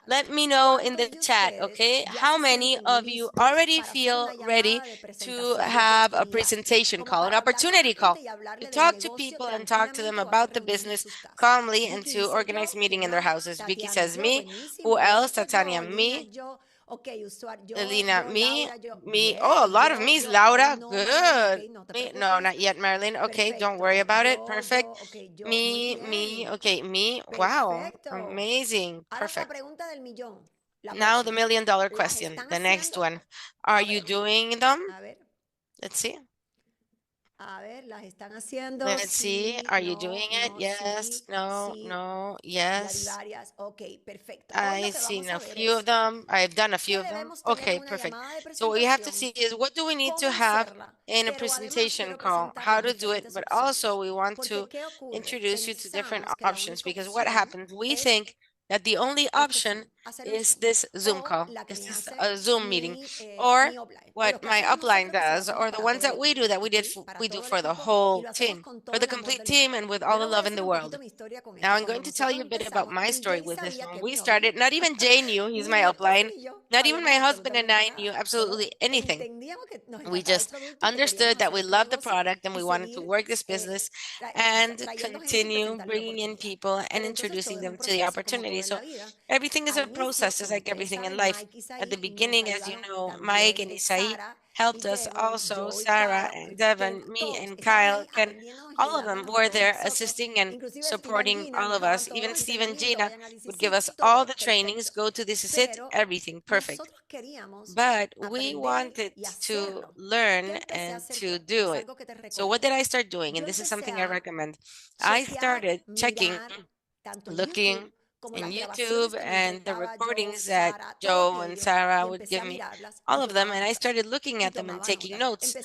Let me know in the chat, okay? How many of you already feel ready to have a presentation call, an opportunity call, to talk to people and talk to them about the business calmly and to organize a meeting in their houses? Vicky says me. Who else? Tatiana, me. Elena, me. Oh, a lot of me's. Laura, good. Me, no, not yet, Marilyn. Okay, don't worry about it. Perfect. Me. Okay, me. Wow, amazing. Perfect. Now the $1,000,000 question, the next one. Are you doing them? Let's see. Let's see. Are you doing it? Yes, no, yes. I've seen a few of them. I've done a few of them. Okay, perfect. So what we have to see is what do we need to have in a presentation call, how to do it, but also we want to introduce you to different options because what happens, we think that the only option is this Zoom call, is this a Zoom meeting, or what my upline does, or the ones that we do that we do for the whole team, for the complete team and with all the love in the world. Now I'm going to tell you a bit about my story with this one. We started, not even Jay knew, he's my upline. Not even my husband and I knew absolutely anything. We just understood that we loved the product and we wanted to work this business and continue bringing in people and introducing them to the opportunity. So everything is a process, just like everything in life. At the beginning, as you know, Mike and Isai helped us also, Sarah and Devin, me and Kyle, Ken, all of them were there assisting and supporting all of us. Even Steve and Gina would give us all the trainings, go to this is it, everything perfect. But we wanted to learn and to do it. So what did I start doing? And this is something I recommend. I started checking, looking in YouTube and the recordings that Joe and Sarah would give me, all of them, and I started looking at them and taking notes.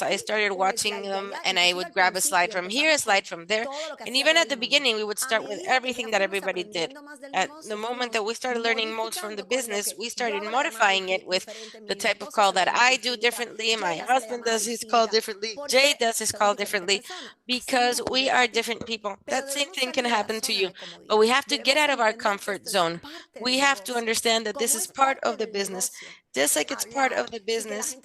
I started watching them and I would grab a slide from here, a slide from there. And even at the beginning, we would start with everything that everybody did. At the moment that we started learning most from the business, we started modifying it with the type of call that I do differently. My husband does his call differently. Jay does his call differently because we are different people. That same thing can happen to you, but we have to get out of our comfort zone. We have to understand that this is part of the business, just like it's part of the business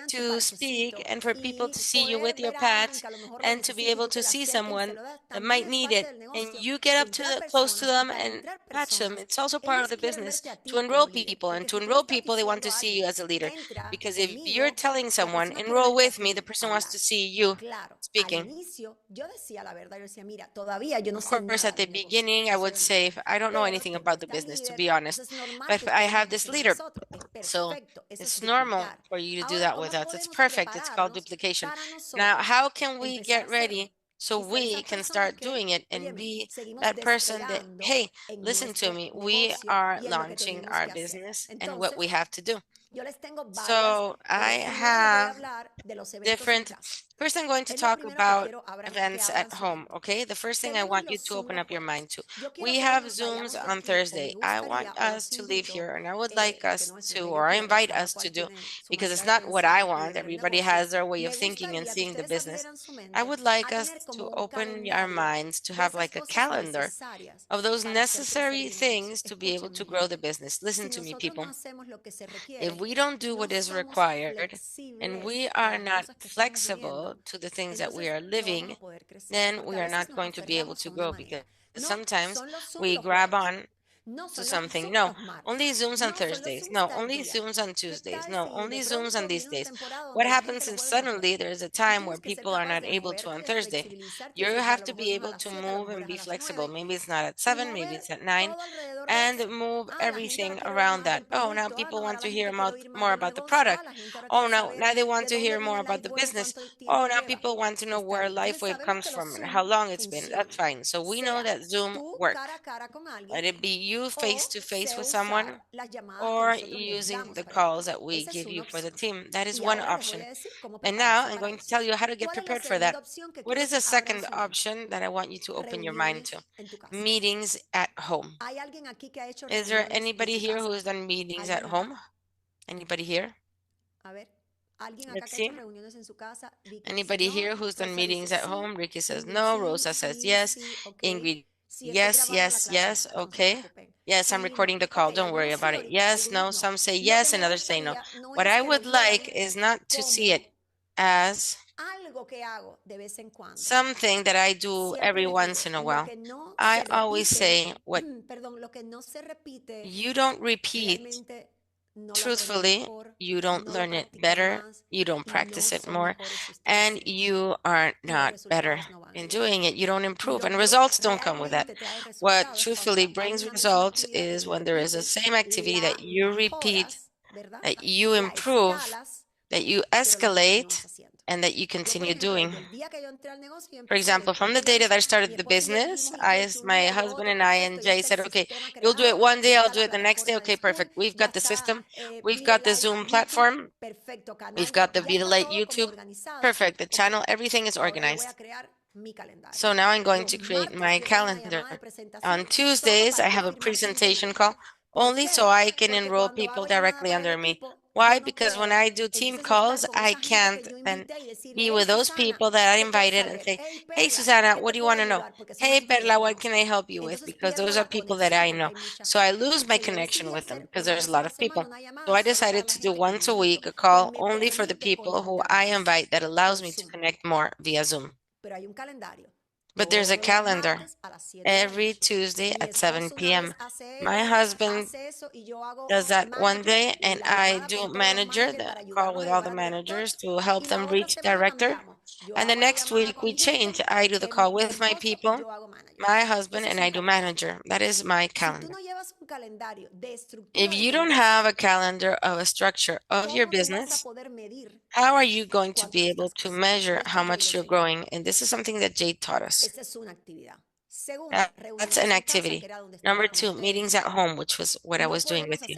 to speak and for people to see you with your pets and to be able to see someone that might need it and you get up to close to them and patch them. It's also part of the business to enroll people, and to enroll people they want to see you as a leader, because if you're telling someone enroll with me, the person wants to see you speaking. Of course, at the beginning, I would say, I don't know anything about the business, to be honest, but I have this leader. So it's normal for you to do that with us. It's perfect. It's called duplication. Now, how can we get ready so we can start doing it and be that person that, hey, listen to me, we are launching our business and what we have to do. So I have different. First, I'm going to talk about events at home, okay? The first thing I want you to open up your mind to. We have Zooms on Thursday. I want us to leave here and I would like us to, or I invite us to do, because it's not what I want. Everybody has their way of thinking and seeing the business. I would like us to open our minds to have like a calendar of those necessary things to be able to grow the business. Listen to me, people. If we don't do what is required and we are not flexible to the things that we are living, then we are not going to be able to grow, because sometimes we grab on to something. No, only Zooms on Thursdays. No, only Zooms on Tuesdays. No, only Zooms on these days. What happens if suddenly there's a time where people are not able to on Thursday? You have to be able to move and be flexible. Maybe it's not at 7, maybe it's at 9, and move everything around that. Oh, now people want to hear more about the product. Oh, now they want to hear more about the business. Oh, now people want to know where LifeWave comes from and how long it's been. That's fine. So we know that Zoom works. Let it be you face to face with someone or using the calls that we give you for the team. That is one option. And now I'm going to tell you how to get prepared for that. What is the second option that I want you to open your mind to? Meetings at home. Is there anybody here who has done meetings at home? Anybody here? Let's see. Anybody here who's done meetings at home? Ricky says no. Rosa says yes. Ingrid, yes. Okay. Yes, I'm recording the call. Don't worry about it. Yes, no, some say yes and others say no. What I would like is not to see it as something that I do every once in a while. I always say what you don't repeat truthfully, you don't learn it better, you don't practice it more, and you are not better in doing it. You don't improve, and results don't come with that. What truthfully brings results is when there is the same activity that you repeat, that you improve, that you escalate, and that you continue doing. For example, from the day that I started the business, my husband and I and Jay said, okay, you'll do it one day, I'll do it the next day. Okay, perfect. We've got the system. We've got the Zoom platform. We've got the Vitalite YouTube. Perfect. The channel, everything is organized. So now I'm going to create my calendar. On Tuesdays, I have a presentation call only so I can enroll people directly under me. Why? Because when I do team calls, I can't then be with those people that I invited and say, hey, Susana, what do you want to know? Hey, Perla, what can I help you with? Because those are people that I know. So I lose my connection with them because there's a lot of people. So I decided to do once a week a call only for the people who I invite that allows me to connect more via Zoom. But there's a calendar every Tuesday at 7 p.m. My husband does that one day, and I do manager, the call with all the managers to help them reach director. And the next week we change. I do the call with my people, my husband, and I do manager. That is my calendar. If you don't have a calendar of a structure of your business, how are you going to be able to measure how much you're growing? And this is something that Jade taught us. That's an activity. Number two, meetings at home, which was what I was doing with you.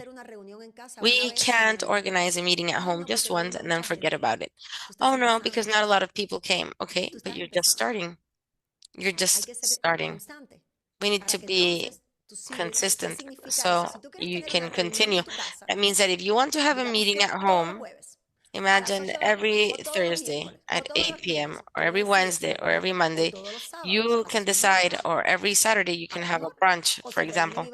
We can't organize a meeting at home just once and then forget about it. Oh no, because not a lot of people came. Okay, but you're just starting. You're just starting. We need to be consistent so you can continue. That means that if you want to have a meeting at home, imagine every Thursday at 8 p.m. or every Wednesday or every Monday, you can decide, or every Saturday you can have a brunch, for example.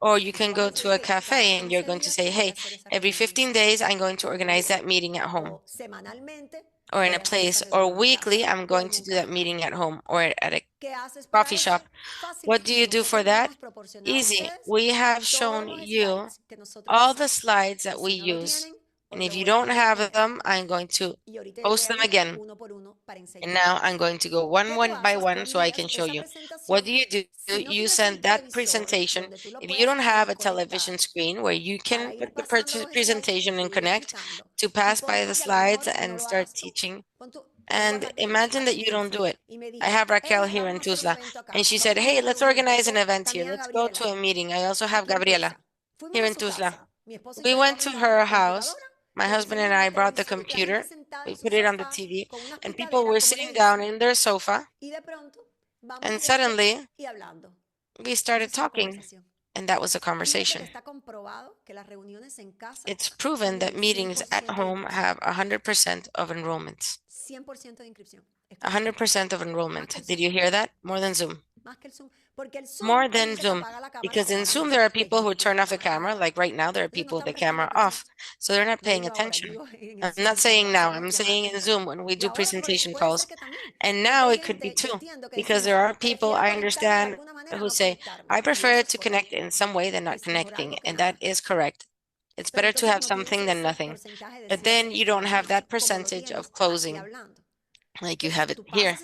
Or you can go to a cafe and you're going to say, hey, every 15 days, I'm going to organize that meeting at home or in a place, or weekly, I'm going to do that meeting at home or at a coffee shop. What do you do for that? Easy. We have shown you all the slides that we use. And if you don't have them, I'm going to post them again. And now I'm going to go one by one so I can show you. What do? You send that presentation. If you don't have a television screen where you can put the presentation and connect to pass by the slides and start teaching, and imagine that you don't do it. I have Raquel here in Tuzla, and she said, hey, let's organize an event here. Let's go to a meeting. I also have Gabriela here in Tuzla. We went to her house. My husband and I brought the computer. We put it on the TV, and people were sitting down in their sofa, and suddenly we started talking, and that was a conversation. It's proven that meetings at home have 100% of enrollments. 100% of enrollment. Did you hear that? More than Zoom. More than Zoom. Because in Zoom, there are people who turn off the camera. Like right now, there are people with the camera off. So they're not paying attention. I'm not saying now, I'm saying in Zoom when we do presentation calls. And now it could be too. Because there are people, I understand, who say, I prefer to connect in some way than not connecting. And that is correct. It's better to have something than nothing. But then you don't have that percentage of closing like you have it here.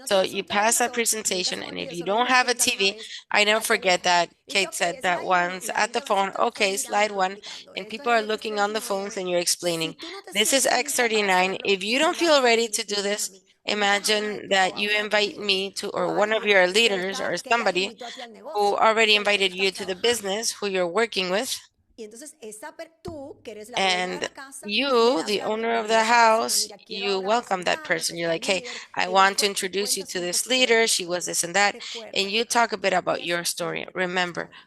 So you pass that presentation, and if you don't have a TV, I never forget that Kate said that once at the phone, okay, slide one, and people are looking on the phones and you're explaining, this is X39. If you don't feel ready to do this, imagine that you invite me to, or one of your leaders or somebody who already invited you to the business who you're working with. And you, the owner of the house, you welcome that person. You're like, hey, I want to introduce you to this leader. She was this and that. And you talk a bit about your story. Remember,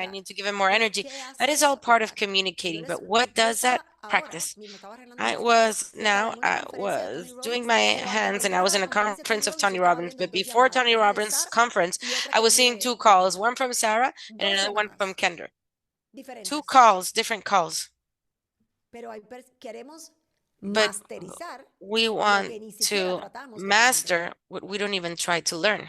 I need to give him more ¿Y energy. qué That hace is all eso? part of Yo communicating. les, But what yo does that? estaba ahora Practice. mismo, estaba arreglando I unas cosas. was Fui a parar now en una I conferencia de Tony was doing Robbins, my pero antes de hands and I llegar was a la in a conferencia de Tony conference of Robbins, yo Tony estaba Robbins. viendo But dos before llamadas, Tony una de Robbins Sara conference, y otra I que was seeing viene two de calls, Kendra. one from Sarah and Dos another one from llamadas Kendra. Two diferentes. calls, different calls. Pero queremos But masterizar we lo want que ni siquiera to tratamos de aprender. master what we don't even try to learn.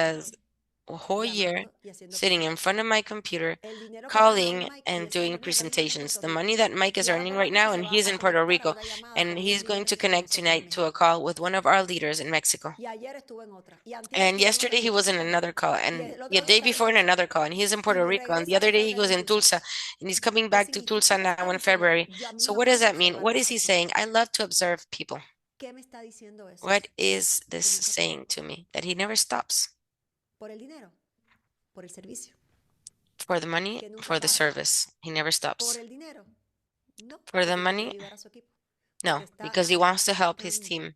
says, a whole year llamando y haciendo sitting in front of my computer, el dinero que está ganando calling Mike y and esa doing reunión también es en presentations. Puerto The Rico. money that Mike is Y ahora earning right probablemente now, se and va he's a in Puerto conectar a Rico, otra llamada and con unos he's going to líderes de connect nosotros en tonight to a México. call with one of our leaders in Mexico. Y ayer estuvo en otra. Y antier And estuvo en otra yesterday en he was in Yucatán. another call, Y and el the otro día day estaba en before in Tulsa. another call, and he's in Y Puerto Rico, and the regresa other en day he febrero was en in Tulsa. Tulsa, and he's coming ¿Qué back to Tulsa significa? ¿Qué está now in diciendo? February. Yo a mí So me what does encanta that mean? observar a What las is he personas. saying? I love to observe people. ¿Qué me está diciendo eso? What is this Que nunca para. saying to me? That he never stops. Por el dinero, por el servicio. For the money, Que nunca for the para. service. He never Por stops. el dinero. No, For the porque quiere money, ayudar a su equipo. Porque no, está because he wants to help his trabajando. team.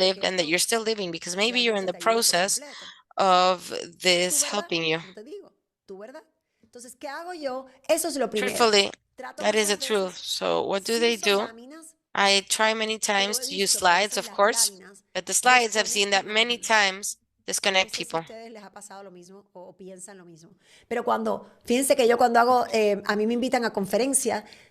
lived and that you're still living because maybe you're in realmente the te ayude por process completo. of ¿Tu this verdad? helping you. Como te digo, ¿tu verdad? Entonces, ¿qué hago yo? Eso es lo primero. Truthfully, Trato that is the muchas truth. veces, So what do si they uso do? láminas, I try many pero times he to use visto que a slides, veces of las course, láminas but the slides I've seen that desconectan a la many gente. times No disconnect sé si a people. ustedes les ha pasado lo mismo o piensan lo mismo. Pero fíjense que yo cuando hago, a mí me invitan a conferencias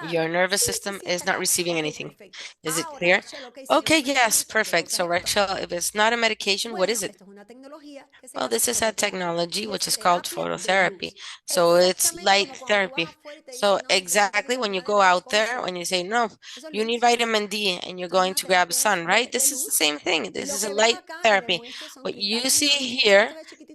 Your nervous Sí, sí, system sí, is está not claro. receiving Ok, anything. perfecto. Is it Ahora, clear? Rachel, ok, si no es Okay, un yes, medicamento, ¿qué perfect. cosa So, es entonces? Rachel, if it's not a medication, what Bueno, is it? esto es una tecnología que se Well, llama this is a fototerapia technology y which es is called terapia de phototherapy. luz. So it's Exactamente light como cuando tú vas therapy. afuera y te So dicen, no, necesita exactly when you vitamina go D, out coge there, sol. when you say, no, Eso es you need luz. vitamin D and you're Esto es going una to grab terapia sun, right? de This is the luz. same thing. Y This lo is a que ves light acá, y le therapy. muestro, son What you cristales see luminosos. Eso que se here, ve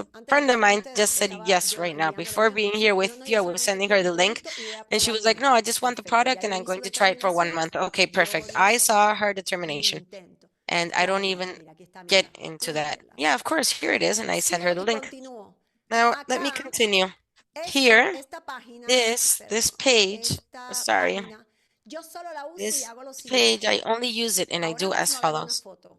a antes de friend estar of con mine ustedes, just yo said estaba yes yo right now. enviándole Before links. being here No, with no, you, yo I was solamente sending quiero her un the link, producto y voy a and she probarlo was un like, "No, mes. I just want the Perfecto, product, ya and yo I'm hice going una to try it for 1 month." determinación Okay, y yo perfect. lo I hice saw her y lo determination, intento. and I don't Dale, even dale, mira, aquí está, get mira. into Tienes que that. verla. Yeah, of course, here it is, and I sent Sigo her the y link. continúo. Now, let me Acá, continue. esta, Here, esta página, this perdón, page, esta sorry, página, yo solo la uso y this hago lo page, I siguiente. only use it and I Ahora do as mismo agarro una follows. foto.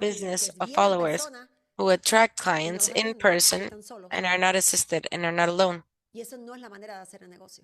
business es of bien en followers persona who attract y no clients los in atienden y person están solos. and are not assisted and are not alone. Y eso no es la manera de hacer el negocio.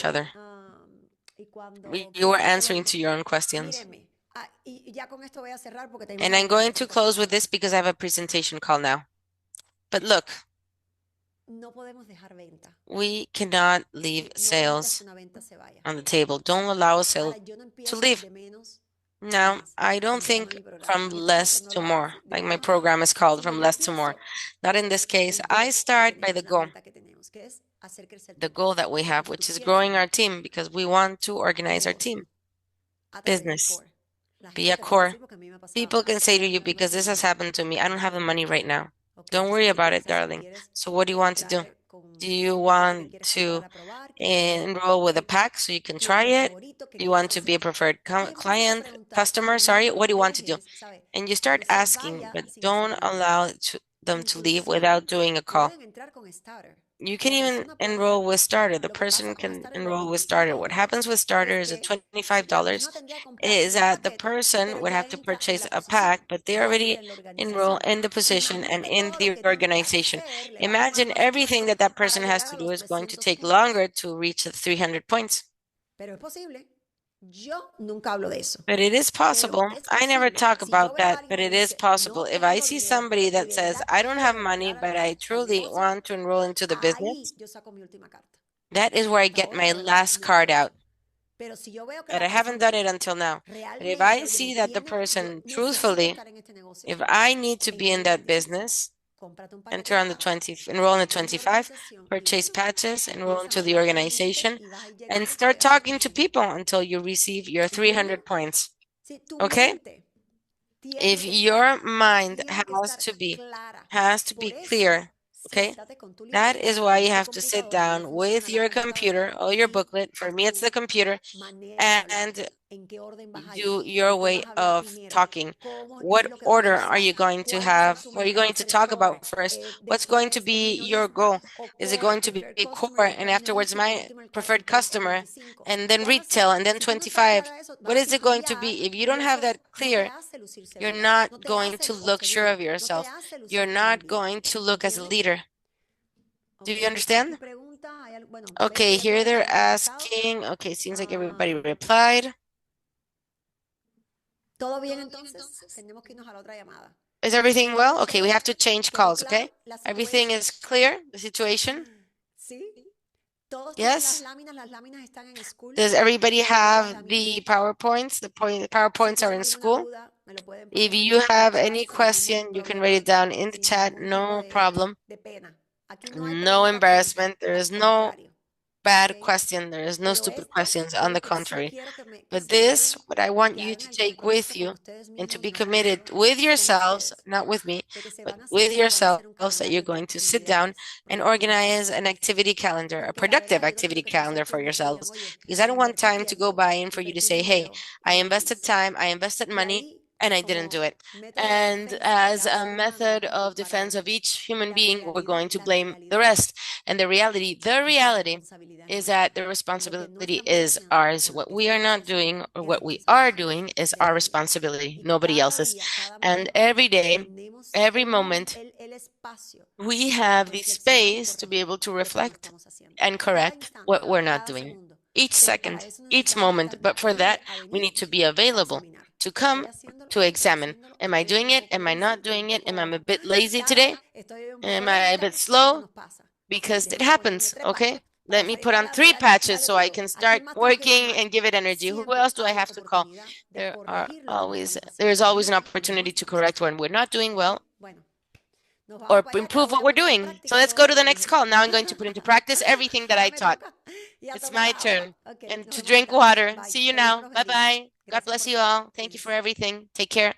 each other. Y cuando You were piense que answering to your own questions. míreme, y ya con esto voy a cerrar porque tengo And que I'm dar una going to close presentación. with this because I have a presentation call now. But look, No podemos dejar venta. we cannot leave ¿Sí? No permitas que sales una venta se vaya. on the table. Don't allow a Ahora, sale yo no to empiezo leave. de menos a Now, más. I don't Así se llama think mi programa. from Mi programa, pero less no to lo hago more. así, de Like my menos a más. program is called Sino From yo Less to More. empiezo Not in this case. del I go que start by tenemos, la meta que tenemos, que es hacer crecer the tu goal core. that we have, Porque tú which is quieres growing our formarte team because we want to organize our negocio team. a través del Business. core. La Be gente a te puede core. decir porque a mí me ha pasado. People can say to you, No because this tengo has dinero. happened to me, I don't have the money right now. Ok, Don't entonces, worry ¿qué about it, quieres hacer? darling. ¿Quieres So what do you want to do? entrar Do you gente que want quiere to comprar a probar, que quiere enroll with a el pack so you can try cliente it? favorito, que Do you quiere want to be a asociar. preferred Y empiezas a preguntar, customer? pero no Sorry, what los do you want to do? dejes, ¿sabes? And you Que start ellos se asking, vayan but sin hacer don't nada. allow them to leave without Inclusive doing a call. pueden entrar con starter. You can La even persona puede enroll entrar con with starter. starter. The Lo que person pasa con can starter, los enroll with starter. What $25, happens with es starter is at que si la $25 persona tendría que comprar is dos that the paquetes, person pero would ya have él to entra en purchase la a pack, posición, but they ya entra already en la enroll organización. in the position and Imagínate in todo lo the que tiene que organization. hacer, le va a tomar Imagine más everything esfuerzo that that para person has llegar to a do los is going to 300 take puntos. longer to reach the 300 points. Pero es posible. Yo nunca hablo de eso, But it is pero possible. es I never posible. talk Si yo about veo a that, alguien but que it is dice, possible. no If I tengo see dinero, somebody pero de that says, verdad I don't have quiero money, entrar but I al truly negocio, want to enroll into the ahí business, yo saco mi última carta. that is where I Hasta get ahora, my de verdad, last nunca lo card he hecho. out. Pero si yo veo que But la I haven't persona done it until now. But if realmente, I oye, me see that the entiende, yo person necesito truthfully, estar en este negocio, if I need to be entra in en la that 25, business, cómprate un paquete enter de on the pack, 20, enroll in the ven a la 25, organización y purchase bueno, patches, enroll empiezas a into the hablar con la gente organization, y vas a ir and llegando para start llegar a los talking to 300. people until you receive your ¿Entiende? 300 points. Si tu Okay? mente tiene If que estar, your mind tiene que estar clara. has to be Por eso, clear, okay? siéntate con tu That is libreta, why con you tu have to sit computadora, a mí me down with funciona la your computadora, computer or your y booklet. For haz me, it's the tu computer, manera de hablar. and ¿En qué orden vas a ir? do your ¿Qué way vas a hablar of primero? talking. ¿Qué es What lo que vas a order are usar? you going to ¿Cuál va a ser have? tu What are you meta? ¿Va going a to ser el talk core? about first? What's going to Después el be your minorista goal? o Is it core, going to be preferred core customer, and después el afterwards negocio, por my último el preferred el customer 25. and then ¿Cuál va a ser? retail and then Si tú no estás 25? clara de eso, What vas a is it going to titubear be? If you y don't have eso that no te clear, hace lucir you're segura, not no te going hace to o look sure seguro, of no te yourself. hace lucir You're como un not líder. going to look as a ¿Entiendes? leader. Do Ok, you aquí understand? pregunta, bueno, veo que Okay, ya here todos they're han contestado. asking. Okay, seems like everybody Ah, replied. ¿Todo bien entonces? Tenemos que irnos a la otra llamada. Is everything well? Okay, we ¿Todo have to change quedó calls, claro okay? la Everything situation? is clear, the situation? ¿Sí? ¿Todos tienen Yes? las láminas están en school? Does everybody ¿Todas las have láminas? the PowerPoints? The Si PowerPoints are tienen in alguna school. duda, me lo pueden If poner you en el have chat any sin ningún question, you can write problema, it down in the sin chat, ningún tipo no problem. de pena. Aquí no hay No pregunta tonta, embarrassment. There al is no contrario, ¿ok? bad question. There is no Pero stupid esto questions. es On the lo que sí contrary. quiero que But se this, lleven what I y want que you hagan to el take with compromiso con you ustedes and to mismos be y no committed conmigo, with con yourselves, ustedes, not with me, de que se but van a with sentar y van a hacer un yourselves, that you're calendario de going to sit down actividades and productivas para organize an ustedes mismos. activity calendar, a Porque la productive verdad, yo no quiero activity que pase el calendar for tiempo y digan, yourselves. oye, Because I don't want invertí time to go tiempo, by and for you to invertí say, hey, dinero I y no lo invested hice. time, I invested Y money, ahí, and I didn't do como it. método de And defensa de as cada a ser humano, method vamos a of culpar a defense of otros. each human being, we're going to La blame the realidad rest. And the es que la reality responsabilidad es is nuestra. that the Lo que no responsibility estamos is haciendo ours. o lo What que we are estamos not haciendo doing or es what we are doing responsabilidad is de our nadie. responsibility, Y nobody cada else's. día, cada And momento, every day, tenemos every moment, el espacio we para have the reflexionar y space to be corregir able to lo que no reflect estamos haciendo. and Cada correct what instante, we're not cada doing. segundo. Each Pero para second, eso each necesitamos moment. estar But for that, disponibles a we venir need to be a available examinar. to Estoy come haciéndolo, to estoy examine. haciéndolo, Am I estoy doing un it? poco Am I lazy, not estoy un doing it? Am I poco a bit lazy cansada, today? estoy un poco Am I a lenta, bit porque slow? nos pasa. Ok, Because it déjame ponerme happens, 3 patches okay? para Let me salir put on adelante three y patches darle so I duro. can ¿A quién start más tengo que working llamar? and give it energy. Who Siempre else do I hay have to call? oportunidad de There are corregir lo que no always, estamos there's haciendo always an bien o no opportunity to estamos correct when haciendo. we're not doing Ok, well bueno, nos vamos or para allá que ahora improve voy what a we're poner en doing. So práctica let's todo go lo to que the next dije. call. Now I'm going to put into practice everything that I Ahora me taught. toca ir a It's tomar my agua. turn. Ok, And nos to vemos drink ahorita. water. Bye. See you Que Dios now. me los Bye bendiga. bye. God Gracias bless por you todo. all. Thank you for Cuídense. everything. Take care.